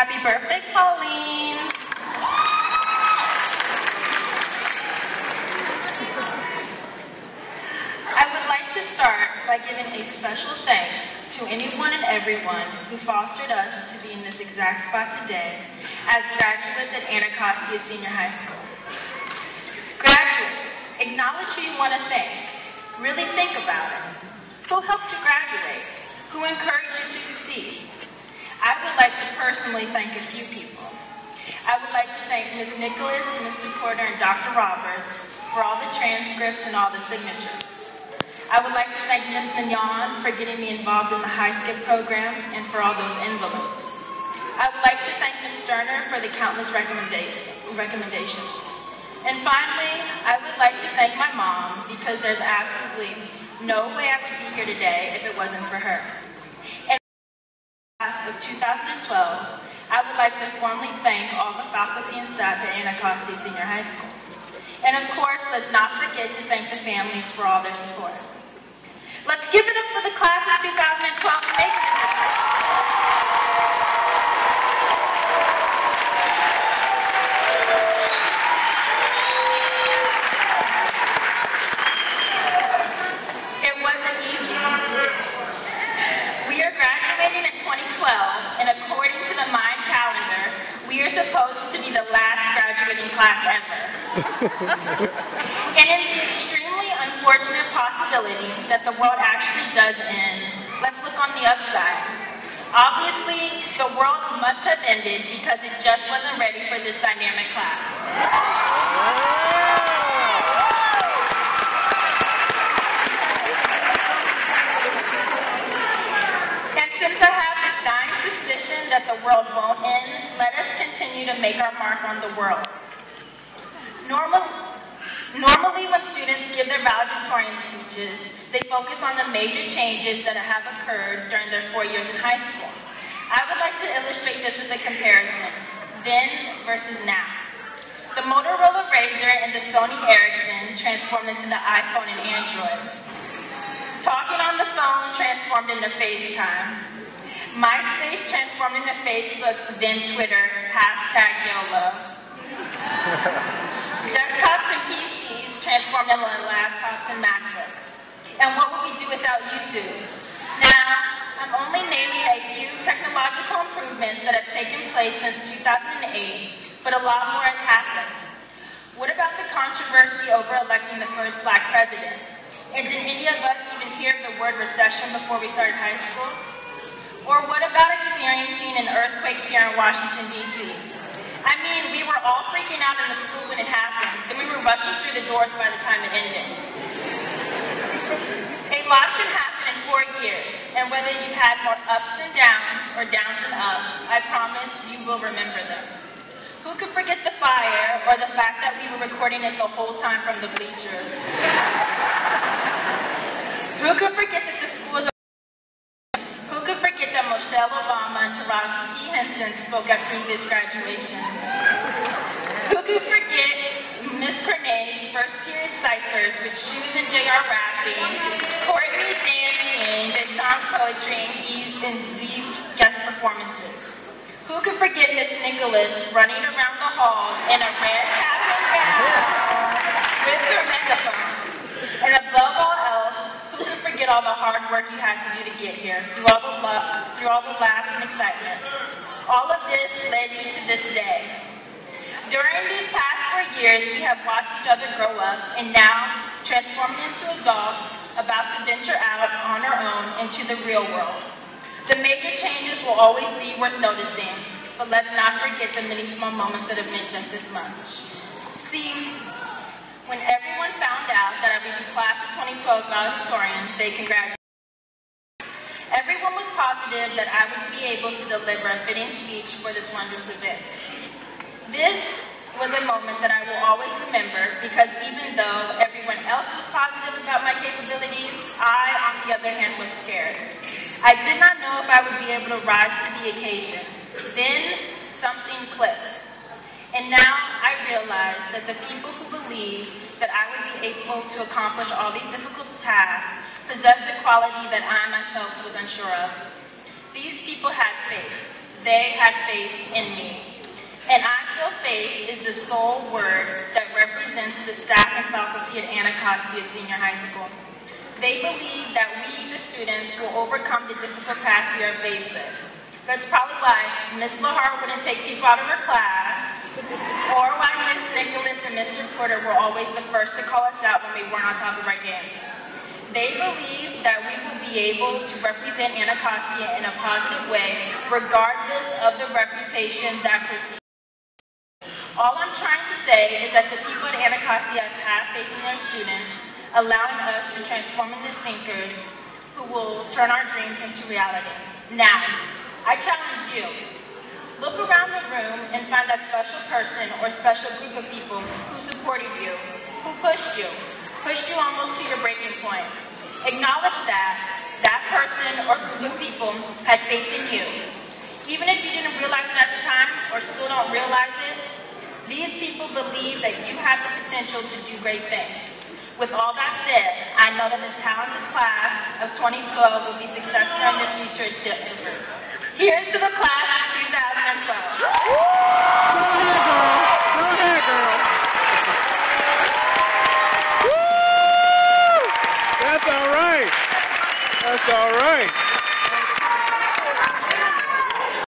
Happy birthday, Pauline. I would like to start by giving a special thanks to anyone and everyone who fostered us to be in this exact spot today as graduates at Anacostia Senior High School. Graduates, acknowledge who you want to thank. Really think about it. Who helped you graduate? Who encouraged you to succeed? I would like to personally thank a few people. I would like to thank Ms. Nicholas, Mr. Porter, and Dr. Roberts for all the transcripts and all the signatures. I would like to thank Ms. Mignon for getting me involved in the High Skip program and for all those envelopes. I would like to thank Ms. Sterner for the countless recommendations. And finally, I would like to thank my mom because there's absolutely no way I would be here today if it wasn't for her. And class of 2012, I would like to formally thank all the faculty and staff at Anacostia Senior High School. And of course, let's not forget to thank the families for all their support. Let's give it up for the class of 2012 for making it this far. It wasn't easy. We are graduating in 2012, and according to the Mayan calendar, we are supposed to be the last graduating class ever. And in the extremely unfortunate possibility that the world actually does end, let's look on the upside. Obviously, the world must have ended because it just wasn't ready for this dynamic class. And since I have this dying suspicion that the world won't end, let us continue to make our mark on the world. Normally when students give their valedictorian speeches, they focus on the major changes that have occurred during their 4 years in high school. I would like to illustrate this with a comparison, then versus now. The Motorola Razr and the Sony Ericsson transformed into the iPhone and Android. Talking on the phone transformed into FaceTime. MySpace transformed into Facebook, then Twitter, #YOLO. Desktops and PCs transformed into laptops and MacBooks. And what would we do without YouTube? Now, I'm only naming a few technological improvements that have taken place since 2008, but a lot more has happened. What about the controversy over electing the first Black president? And did any of us even hear the word recession before we started high school? Or what about experiencing an earthquake here in Washington, D.C.? I mean, we were all freaking out in the school when it happened, and we were rushing through the doors by the time it ended. A lot can happen in 4 years, and whether you've had more ups than downs or downs than ups, I promise you will remember them. Who could forget the fire or the fact that we were recording it the whole time from the bleachers? Who could forget that the school was Who could forget that Michelle Obama and Taraji P. Henson spoke at previous graduations? Who could forget Miss Cornay's first period ciphers with shoes and JR rapping, Courtney dancing, Deshaun's poetry, and Z's guest performances? Who could forget Miss Nicholas running around the halls in a red cap and gown with her megaphone? And above all else, who could forget all the hard work you had to do to get here, through all the laughs and excitement? All of this led you to this day. During these past 4 years, we have watched each other grow up and now transformed into adults about to venture out on our own into the real world. The major changes will always be worth noticing, but let's not forget the many small moments that have meant just as much. See, when everyone found out that I would be class of 2012's valedictorian, they congratulated me. Everyone was positive that I would be able to deliver a fitting speech for this wondrous event. This was a moment that I will always remember because even though everyone else was positive about my capabilities, I, on the other hand, was scared. I did not know if I would be able to rise to the occasion. Then something clicked. And now I realize that the people who believe that I would be able to accomplish all these difficult tasks possessed a quality that I myself was unsure of. These people had faith. They had faith in me. And I feel faith is the sole word that represents the staff and faculty at Anacostia Senior High School. They believe that we, the students, will overcome the difficult tasks we are faced with. That's probably why Miss Lahar wouldn't take people out of her class, or why Miss Nicholas and Mr. Porter were always the first to call us out when we weren't on top of our game. They believe that we will be able to represent Anacostia in a positive way, regardless of the reputation that precedes. All I'm trying to say is that the people at Anacostia have faith in their students, allowing us to transform into thinkers who will turn our dreams into reality. Now, I challenge you. Look around the room and find that special person or special group of people who supported you, who pushed you almost to your breaking point. Acknowledge that person or group of people had faith in you. Even if you didn't realize it at the time or still don't realize it, these people believe that you have the potential to do great things. With all that said, I know that the talented class of 2012 will be successful in the future endeavors. Here's to the class of 2012. Go ahead, girl. Woo! That's all right. That's all right.